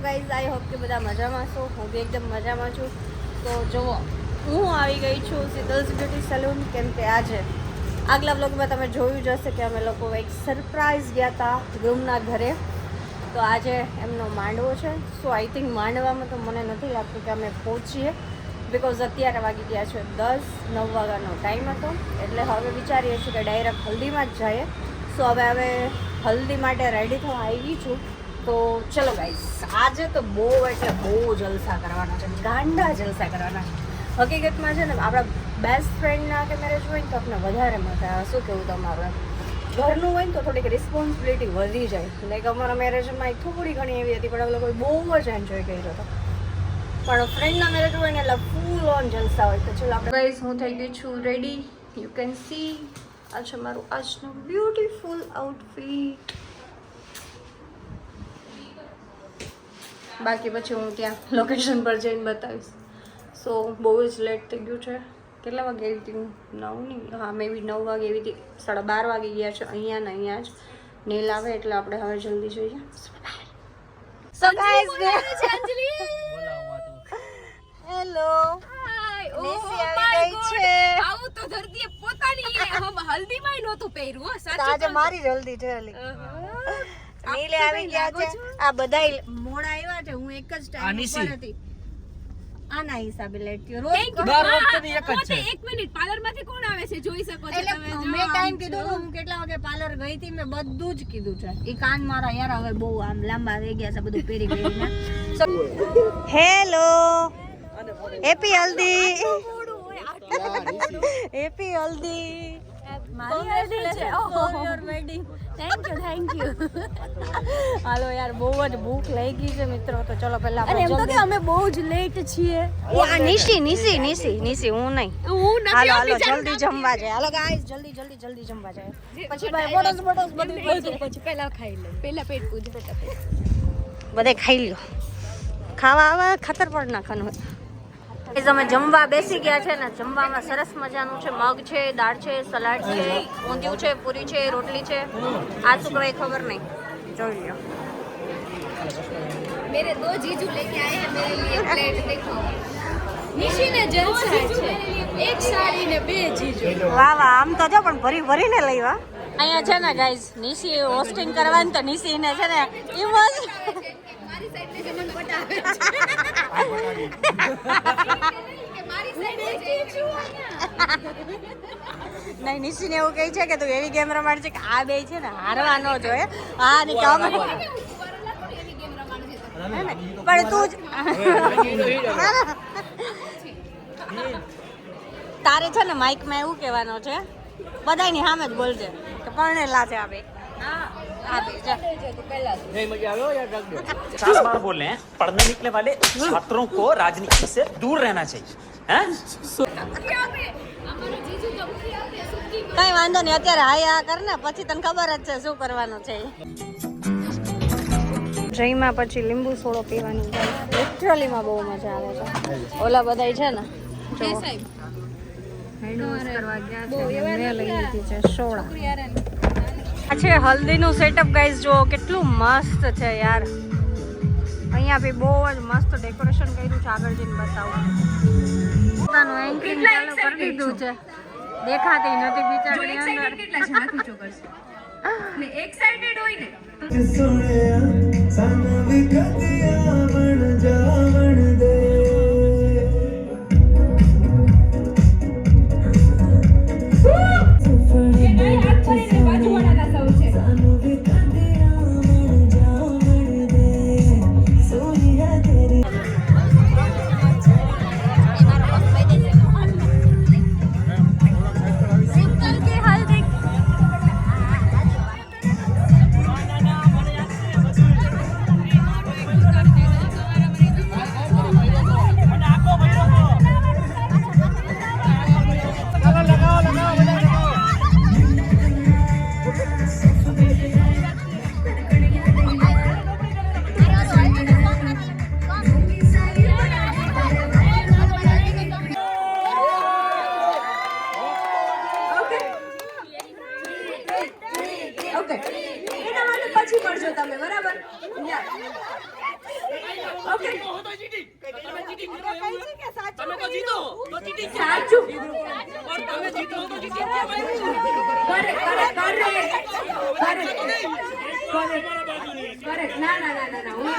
છો guys? I hope કે બધા મજામાં છો. હું બી એકદમ મજામાં છું. તો જુઓ, હું આવી ગઈ છું શીતલ્સ બ્યુટી સલૂન. કેમ કે આજે આગલા બ્લોગમાં તમે જોયું જ હશે કે અમે લોકો એક સરપ્રાઈઝ ગયા હતા રૂમના ઘરે. તો આજે એમનો માંડવો છે. સો આઈ થિંક માંડવામાં તો મને નથી લાગતું કે અમે પહોંચીએ, બિકોઝ અત્યારે વાગી ગયા છે 10-9 વાગ્યાનો ટાઈમ હતો. એટલે હવે વિચારીએ છીએ કે ડાયરેક્ટ હલ્દીમાં જ જઈએ. સો હવે હલ્દી માટે રેડી થવા આવી છું. તો ચલો ગાઈસ, આજે તો બહુ એટલે બહુ જલસા કરવાના છે, ગાંડા જલસા કરવાના છે. હકીકતમાં છે ને આપણા બેસ્ટ ફ્રેન્ડના કે મેરેજ હોય ને તો આપણે વધારે મજા આવે. શું કહેવું તમારું? ઘરનું હોય ને તો થોડીક રિસ્પોન્સિબિલિટી વધી જાય. લાઈક અમારા મેરેજમાં થોડી ઘણી એવી હતી, પણ અમે લોકોએ બહુ જ એન્જોય કર્યો હતો. પણ ફ્રેન્ડના મેરેજ હોય ને એટલે ફૂલ ઓન જલસા હોય. તો ચલો આપણે ગાઈસ, હું થઈ ગઈ છું રેડી. યુ કેન સી આ છે મારું આજનું બ્યુટીફુલ આઉટફિટ. બાકી પછી હું ત્યાં લોકેશન પર જઈને બતાવીશ. સો બહુ જ લેટ થઈ ગયું છે. કેટલા વાગે આવી હતી હું? 9 નહીં, હા મે બી 9 વાગે આવી હતી. 12:30 વાગી ગયા છે. અહીંયા ને અહીંયા જ નેલ આવે એટલે આપણે હવે જલ્દી જોઈએ. સો ગાઈસ, હેલો, નિશી આવી ગઈ છે. આવું તો ધરતીએ પોતાની હલ્દીમાં નહોતું પહેર્યું. હો સાચું, આજે મારી જલ્દી છે. નીલે આવી ગયા છે. આ બધાય મોડા આવ્યા છે. હું એક જ ટાઈમ પર હતી. આના હિસાબે લેટ થયો. રોજ દર વખતે એક જ છે. એક મિનિટ, પાર્લર માંથી કોણ આવે છે જોઈ શકો છો તમે. મેં ટાઈમ કીધું હું કેટલા વાગે પાર્લર ગઈ હતી. મેં બધું જ કીધું છે. એ કાન મારા યાર હવે બહુ આમ લાંબા થઈ ગયા છે બધું પહેરી પહેરીને. Hello, happy haldi, happy haldi. મારી હલ્દી છે. ઓહો, યોર વેડિંગ. Thank you. હાલો યાર, બહુ જ ભૂખ લાગી છે મિત્રો. તો ચલો પહેલા આપણે એમ તો કે અમે બહુ જ લેટ છીએ. આ નિશી હું નહીં. હાલો જલ્દી જમવા જાય. હાલો ગાઈસ, જલ્દી જમવા જાય. પછી ભાઈ બોટસ બધું પછી પહેલા ખાઈ લે. પહેલા પેટ પૂજ. બધે ખાઈ લ્યો. ખાવા આવે ખતર પડ નાખવાનું. અમે જમવા બેસી ગયા છે ને. જમવામાં સરસ મજાનું છે. મગ છે, દાળ છે, સલાડ છે, ઊંધિયું છે, પૂરી છે, રોટલી છે. આ શું કહેવાય ખબર નહીં, જોઈ લો. मेरे दो जीजू लेके आए हैं मेरे लिए प्लेट देखो. निशी ने जलसा છે. એક સાડી ને બે જીજુ. વાહ વાહ, આમ તો જો પણ ભરીને લઈવા. અહીંયા છે ને ગાઈઝ, નિશી હોસ્ટિંગ કરવાની તો નિશીને છે ને ઇમોજ મારી સાઈડ ને મન પટાવે છે. કે મારી સાઈડ ને જીજુ નહીં, નિશીને એવું કહે છે કે તું એવી ગેમ રમાડ છે કે આ બે છે ને હારવા ન જોઈએ. હા ને કામ પણ તું જ તારે છે ને માઇકમાં એવું કહેવાનું છે, બધાની સામે જ બોલજે કે પરણેલા છે આ બે. पचास बार बोल रहे हैं पढ़ने निकले वाले छात्रों को राजनीति से दूर रहना चाहिए. કઈ વાંધો નહીં, અત્યારે હાય કર ને, પછી તને ખબર જ છે શું કરવાનું છે. જઈમાં પછી લીંબુ સોડો પીવાની લિટરલીમાં બહુ મજા આવે છે. ઓલા બધાય છે ને લઈ લીધી છે સોડા. આ છે હલ્દીનું સેટઅપ ગાઈઝ. જો કેટલું મસ્ત છે યાર. અહીંયા બી બહુ જ મસ્ત ડેકોરેશન કર્યું છે. આગળ જઈને બતાવું. પોતાનું એન્કિંગ ચાલુ કરી દીધું છે. દેખાતી નથી બિચારી અંદર. કેટલા છે હાથી ચોકરશે ને એક્સાઇટેડ હોય ને જીતો તો ચીટી સાચું और તમે જીતો તો ચીટી કરેક્ટ ના હું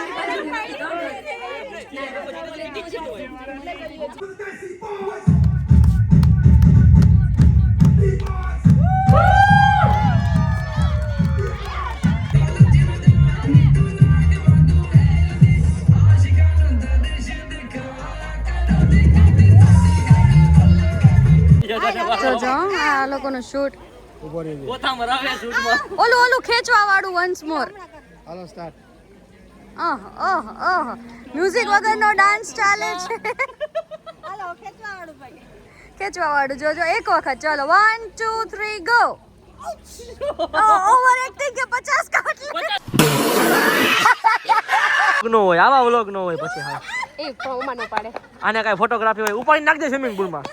તો જો આ લોકોનું શૂટ પોતા મરાવે શૂટમાં ઓલું ખેંચવા વાળું વન્સ મોર હાલો સ્ટાર્ટ. મ્યુઝિક વગરનો ડાન્સ ચાલે છે હાલો ખેંચવા વાળું જોજો એક વખત ચલો 1 2 3 ગો ઓવર એક્ટિંગ કે 50 કાટ નો હોય આવા વ્લોગ નો હોય પછી હા એ પૌમાં નો પાડે આને કાંઈ ફોટોગ્રાફી હોય ઉપાડી નાખજે સ્વિમિંગ પુલમાં.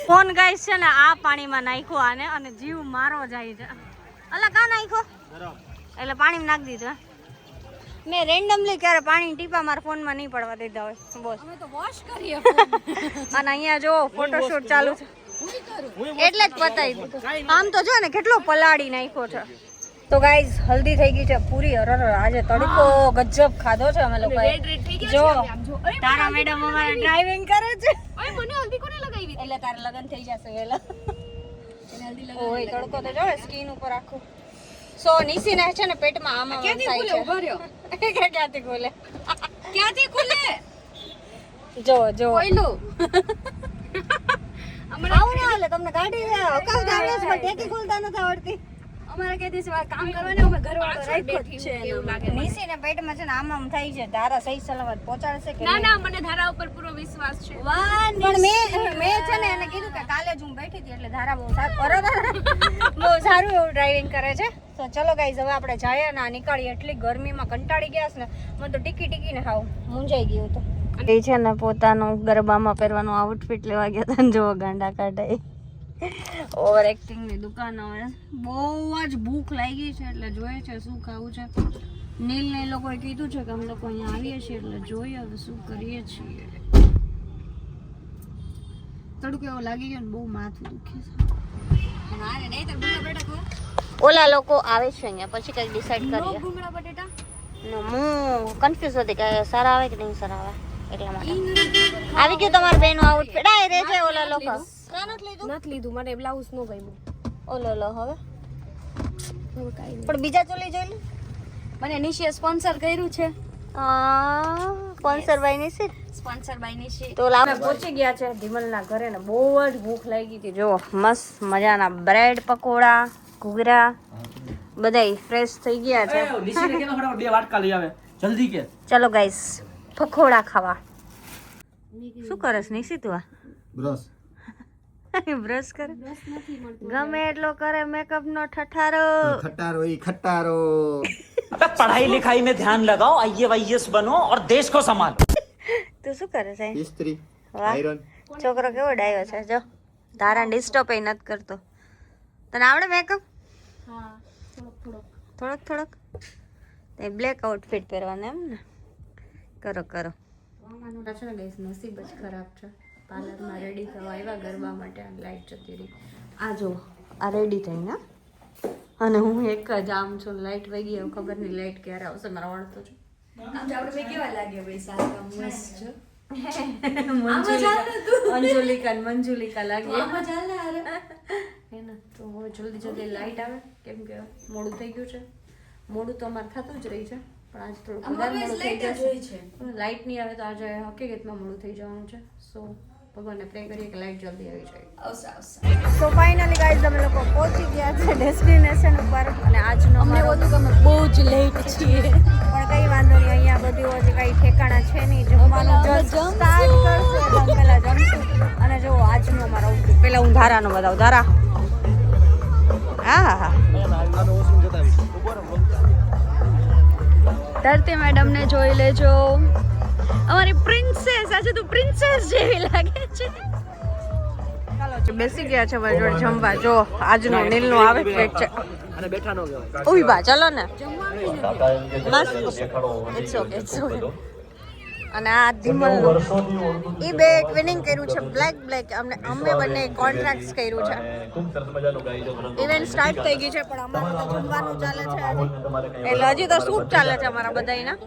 ફોન ગાઈસ છે ને આ પાણીમાં નાખ્યો આને અને જીવ મારો જાય છે અલા કા નાખ્યો એટલે પાણીમાં નાખી દીધું મેં રેન્ડમલી ક્યારે પાણી ટીપા મારા ફોનમાં નહીં પડવા દીધા હોય બોસ અમે તો વોશ કરીએ અને અહીંયા જો ફોટોશૂટ ચાલુ છે એટલે જ પતાવી દીધું આમ તો જો ને કેટલો પલાળી નાખ્યો છે તો ગાઈઝ હલ્દી થઈ ગઈ છે પૂરી અરર આજે તડકો ગજબ ખાધો છે અમે લોકોએ જો તારા મેડમ અમારે ડ્રાઇવિંગ કરે છે ઓય મને હલ્દી કોને લગાવી એટલે તારે લગન થઈ જશે વેલા ઓય તડકો તો જો સ્કિન ઉપર આખું સો નીસી ને છે ને પેટમાં આમાં ક્યાંથી થાય ખુલે છે ઉભો રહ્યો ક્યાંથી ખુલે ક્યાંથી ખુલે જો જો કોઈલું આવું ના હાલે તમને ગાડી અકાઉન્ટ આવડે છે પણ ટેકી ખોલતા નથી આવડતી અમારે કે દિવસ કામ કરવાનું અમે ઘરવાળો રાખ્યો જ છે એવું લાગે નીસી ને પેટમાં છે ને આમ થાય છે ધારા સહી સલામત પહોંચાડશે કે ના ના મને ધારા ઉપર પૂરો વિશ્વાસ છે પણ મેં છે ને એને કીધું કે કાલે જ હું બેઠી હતી એટલે ધારા બહુ સારું એવું ડ્રાઇવિંગ કરે છે તો ચલો ગાઈઝ હવે આપણે જઈએ ને નીકળીએ એટલી ગરમીમાં કંટાળી ગયા છે ને મને તો ટીકી ને હાવ મૂંઝાઈ ગયું તો એ છે ને પોતાનું ગરબામાં પહેરવાનું આઉટફિટ લેવા ગયા હતા જો ગાંડા કાઢાઈ ઓવર એક્ટિંગની દુકાન હવે બહુ જ ભૂખ લાગી છે એટલે જોઈએ છે શું ખાવું છે નીલ ને એ લોકોએ કીધું છે કે અમે લોકો અહીંયા આવીએ છીએ એટલે જોઈએ હવે શું કરીએ છીએ તડકો એવો લાગી ગયો ને બહુ માથું દુખે છે ઓલા લોકો આવે છે અહીંયા પછી કંઈક ડિસાઈડ કરીએ ભૂંગળા બટેટા હું કન્ફ્યુઝ હતી કે સારા આવે કે નહીં સારા આવે એટલા માટે આવી ગયું તમારું બેનું આઉટફિટ આ રે છે ઓલા લોકો નથી લીધું મને બ્લાઉઝ નો ગમ્યું ઓલો લો હવે હવે કાઈ પણ બીજા ચોલી જોઈ લે મને નિશીએ સ્પોન્સર કર્યું છે sponsor by Nishi sponsor by Nishi તો અમે પહોંચી ગયા છે ધીમલના ઘરે ને બહુ જ ભૂખ લાગી હતી જો મસ્ત મજાના બ્રેડ પકોડા ઘૂઘરા બધાય ફ્રેશ થઈ ગયા છે નિશીને કેનો ફટાફટ બે વાટકા લઈ આવે જલ્દી કે ચલો ગાઈસ પકોડા ખાવા શું કરસ નિશી તું આ બ્રશ. બ્રશ કરે ગમે એટલો કરે મેકઅપ નો ઠઠારો ખટારો ઈ ખટારો. अबे पढ़ाई लिखाई में ध्यान लगाओ IAS बनो और देश को संभालो તું શું કરે છે ઇસ્ત્રી વાહ આયરન. છોકરો કેવો ડાયો છે જો તારા ડિસ્ટર્બ એ નથી કરતો તને આવડે મેકઅપ હા થોડોક તે બ્લેક આઉટફિટ પહેરવાનું એમ ને કરો કરો છે ને ગાઈસ નસીબ જ ખરાબ છે પાર્લરમાં રેડી થવા આવ્યા ગરબા માટે લાઈટ જતી રહી આ જો આ રેડી થઈને અને હું એક જ આમ છું લાઈટ વહી ગઈ ખબર નહીં લાઈટ ક્યારે આવશે મારા વળતો છું આમ તો આપણે કેવા લાગે ભાઈ સારા મસ્ત છે મંજુલિકા લાગી આમાં ચાલ ને અરે હે ને તો હવે જલ્દી લાઈટ આવે કેમ કે મોડું થઈ ગયું છે મોડું તો અમારે થતું જ રહી છે પણ આજ થોડું વધારે મોડું થઈ જશે લાઈટ નહીં આવે તો આજે હકીકતમાં મોડું થઈ જવાનું છે સો ભગવાનને પ્રે કરીએ કે લાઈટ જલ્દી આવી જાય આવશે આવશે સો ફાઇનલી ગાઈઝ અમે લોકો પહોંચી ગયા છે ડેસ્ટિનેશન ઉપર અને આજનો અમને અમારો બધું ગમે બહુ જ લેટ છીએ પણ કઈ વાંધો નહીં અહીંયા બધું હજી કઈ ઠેકાણા છે નહીં જમવાનું just start કરશું એટલે અમે પહેલા જમશું અને જો આજનો અમારો outfit. પહેલા હું ધારાનો બતાવું ધારા હા ધરતી મેડમ ને જોઈ લેજો અમારી પ્રિન્સેસ આજે તો પ્રિન્સેસ જેવી લાગે છે ચાલો બેસી ગયા છે મારી જોડે જમવા જો આજનો નીલનો આવે પ્લેટ છે અને બેઠા નો કહેવાય. ઉભી બા ચલો ને બસ ઇટ્સ ઓકે અને આ ધીમલ એ બે ટ્વિનિંગ કર્યું છે બ્લેક અમે બંને કોન્ટ્રાક્ટ કર્યું છે. ઇવેન્ટ સ્ટાર્ટ થઈ ગઈ છે પણ અમારે તો જમવાનું ચાલે છે આજે, એટલે હજી તો શૂટ ચાલે છે અમારા બધાયના.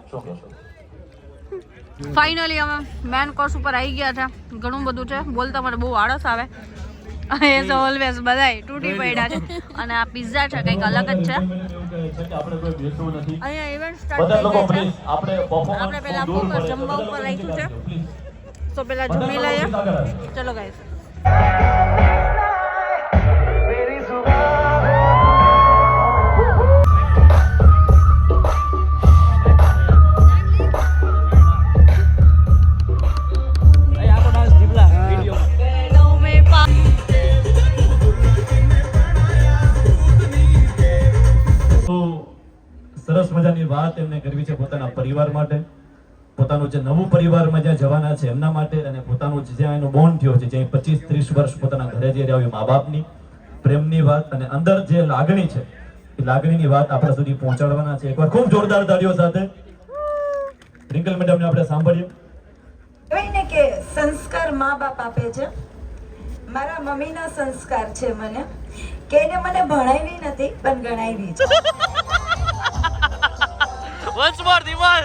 ફાઇનલી અમે મેન કોર્સ ઉપર આવી ગયા છે. ઘણું બધું છે, બોલતા મને બહુ આળસ આવે. એઝ ઓલવેઝ બધાય તૂટી પડ્યા છે. અને આ પિઝા છે કંઈક અલગ જ છે. અહીંયા ઇવેન્ટ સ્ટાર્ટ થઈ ગઈ છે. આપણે પહેલા ફોકસ જમવા ઉપર રાખ્યું છે, તો પહેલા જમી લઈએ. ચલો ગાઈસ. સરસ મજાની વાત એમને કરવી છે પોતાના પરિવાર માટે, પોતાનું જે નવું પરિવારમાં જ્યાં જવાના છે એમના માટે, અને પોતાનું જ્યાં એનો બોન્ડ થયો છે, જ્યાં 25-30 વર્ષ પોતાના ઘરે જે રહ્યો મા બાપની પ્રેમની વાત અને અંદર જે લાગણી છે એ લાગણીની વાત આપણા સુધી પહોંચાડવાના છે. એકવાર ખૂબ જોરદાર તાળીઓ સાથે ટ્વિંકલ મેડમને આપણે સાંભળીએ. કહીને કે સંસ્કાર મા બાપ આપે છે. મારા મમ્મીના સંસ્કાર છે મને, કે એને મને ભણાવી નથી પણ ગણાવી છે. Once more, Dimal.